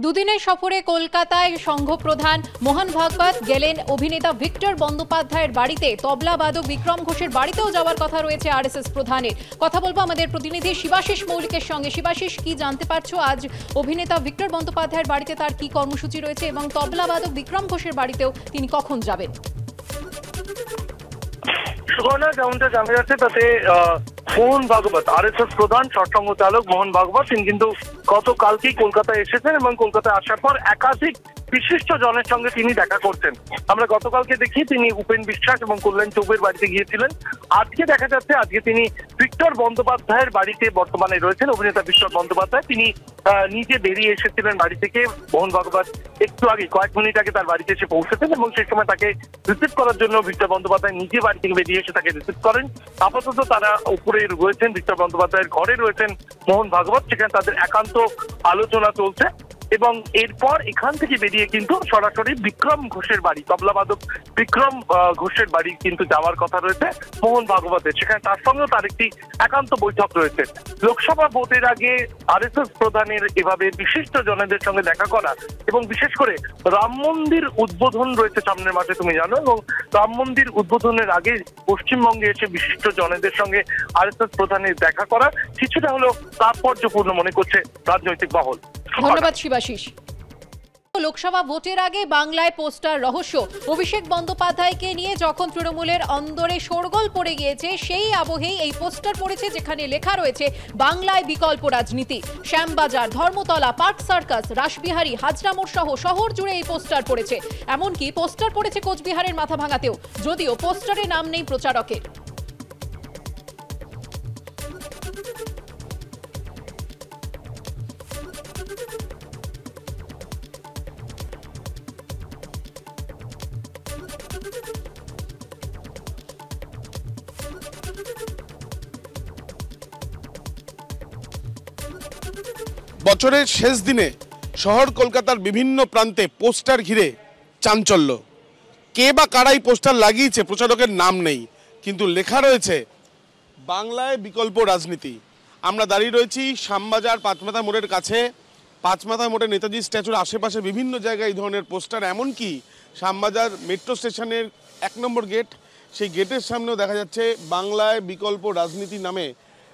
দুদিনের সফরে কলকাতায় সংঘ প্রধান মোহন ভাগবত গেলেন অভিনেতা ভিক্টর বন্দ্যোপাধ্যায়ের বাড়িতে। তবলাবাদক বিক্রম ঘোষের বাড়িতেও যাওয়ার কথা রয়েছে আরএসএস প্রধানের। কথা বলবো আমাদের প্রতিনিধি শিবাশিস মৌলিকের সঙ্গে। শিবাশিস, কি জানতে পারছো আজ অভিনেতা ভিক্টর বন্দ্যোপাধ্যায়ের বাড়িতে তার কি কর্মসূচি রয়েছে এবং তবলাবাদক বিক্রম ঘোষের বাড়িতেও তিনি কখন যাবেন? সুগর্ণা, যেমনটা জানা যাচ্ছে তাতে মোহন ভাগবত আরএসএস প্রধান সৎসঙ্গ চালক মোহন ভাগবত তিনি কিন্তু গতকালকেই কলকাতায় এসেছেন এবং কলকাতায় আসার পর একাধিক বিশিষ্ট জনের সঙ্গে তিনি দেখা করছেন। আমরা গতকালকে দেখি তিনি উপেন বিশ্বাস এবং কল্যাণ চৌবের বাড়িতে গিয়েছিলেন। আজকে দেখা যাচ্ছে আজকে তিনি ভিক্টর বন্দ্যোপাধ্যায়ের বাড়িতে বর্তমানে রয়েছেন। অভিনেতা ভিক্টর বন্দ্যোপাধ্যায় তিনি নিজে বেরিয়ে এসেছিলেন বাড়ি থেকে। মোহন ভাগবত একটু আগে কয়েক মিনিট আগে তার বাড়িতে এসে পৌঁছেছেন এবং সেই সময় তাকে রিসিভ করার জন্য ভিক্টর বন্দ্যোপাধ্যায় নিজে বাড়ি থেকে বেরিয়ে এসে তাকে রিসিভ করেন। আপাতত তারা উপরে রয়েছেন, ভিক্টর বন্দ্যোপাধ্যায়ের ঘরে রয়েছেন মোহন ভাগবত, সেখানে তাদের একান্ত আলোচনা চলছে এবং এরপর এখান থেকে বেরিয়ে কিন্তু সরাসরি বিক্রম ঘোষের বাড়ি, তবলাবাদক বিক্রম ঘোষের বাড়ি কিন্তু যাওয়ার কথা রয়েছে মোহন ভাগবতের। সেখানে তার সঙ্গেও তার একটি একান্ত বৈঠক রয়েছে। লোকসভা ভোটের আগে আরএসএস প্রধানের এভাবে বিশিষ্ট জনদের সঙ্গে দেখা করা এবং বিশেষ করে রাম মন্দির উদ্বোধন রয়েছে সামনের মাসে, তুমি জানো, এবং রাম মন্দির উদ্বোধনের আগে পশ্চিমবঙ্গে এসে বিশিষ্ট জনদের সঙ্গে আরএসএস প্রধানের দেখা করা কিছুটা হলেও তাৎপর্যপূর্ণ মনে করছে রাজনৈতিক মহল। ধন্যবাদ শিবাশিস। লোকসভা ভোটের আগে বাংলায় পোস্টার রহস্য। অভিষেক বন্দ্যোপাধ্যায়কে নিয়ে যখন তৃণমূলের অন্দরে শোরগোল পড়ে গিয়েছে সেই আবহেই এই পোস্টার পড়েছে, যেখানে লেখা রয়েছে বাংলায় বিকল্প রাজনীতি। শ্যামবাজার, ধর্মতলা, পার্ক সার্কাস, রাসবিহারী, হাজরামোড় সহ শহর জুড়ে এই পোস্টার পড়েছে। এমনকি পোস্টার পড়েছে কোচবিহারের মাথাভাঙাতেও, যদিও পোস্টারে নাম নেই প্রচারকের। বছরের শেষ দিনে শহর কলকাতার বিভিন্ন প্রান্তে পোস্টার ঘিরে চাঞ্চল্য। কে বা কারাই পোস্টার লাগিয়েছে প্রচারকের নাম নেই, কিন্তু লেখা রয়েছে বাংলায় বিকল্প রাজনীতি। আমরা দাঁড়িয়ে রয়েছি শ্যামবাজার পাঁচমাথা মোড়ের কাছে। পাঁচমাথা মোড়ে নেতাজি স্ট্যাচুর আশেপাশে বিভিন্ন জায়গায় এই ধরনের পোস্টার, এমনকি শ্যামবাজার মেট্রো স্টেশনের 1 নম্বর গেট, সেই গেটের সামনেও দেখা যাচ্ছে বাংলায় বিকল্প রাজনীতি নামে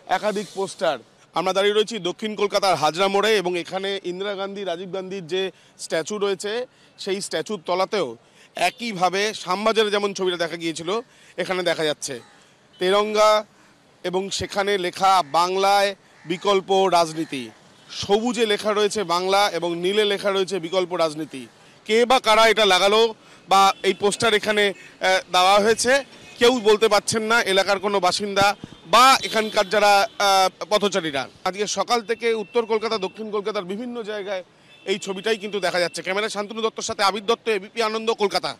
একাধিক পোস্টার। আমরা দাঁড়িয়ে রয়েছি দক্ষিণ কলকাতার হাজরা মোড়ে এবং এখানে ইন্দিরা গান্ধী, রাজীব গান্ধীর যে স্ট্যাচু রয়েছে সেই স্ট্যাচুর তলাতেও একইভাবে শ্যামবাজারে যেমন ছবিটা দেখা গিয়েছিল এখানে দেখা যাচ্ছে তেরঙ্গা এবং সেখানে লেখা বাংলায় বিকল্প রাজনীতি। সবুজে লেখা রয়েছে বাংলা এবং নীলে লেখা রয়েছে বিকল্প রাজনীতি। কে বা কারা এটা লাগালো বা এই পোস্টার এখানে দেওয়া হয়েছে কেউ বলতে পারছেন না, এলাকার কোনো বাসিন্দা বা এখানকার যারা পথচারীরা। আজকে সকাল থেকে উত্তর কলকাতা, দক্ষিণ কলকাতার বিভিন্ন জায়গায় এই ছবিটাই কিন্তু দেখা যাচ্ছে। ক্যামেরা শান্তনু দত্তর সাথে আবির দত্ত, এবিপি আনন্দ, কলকাতা।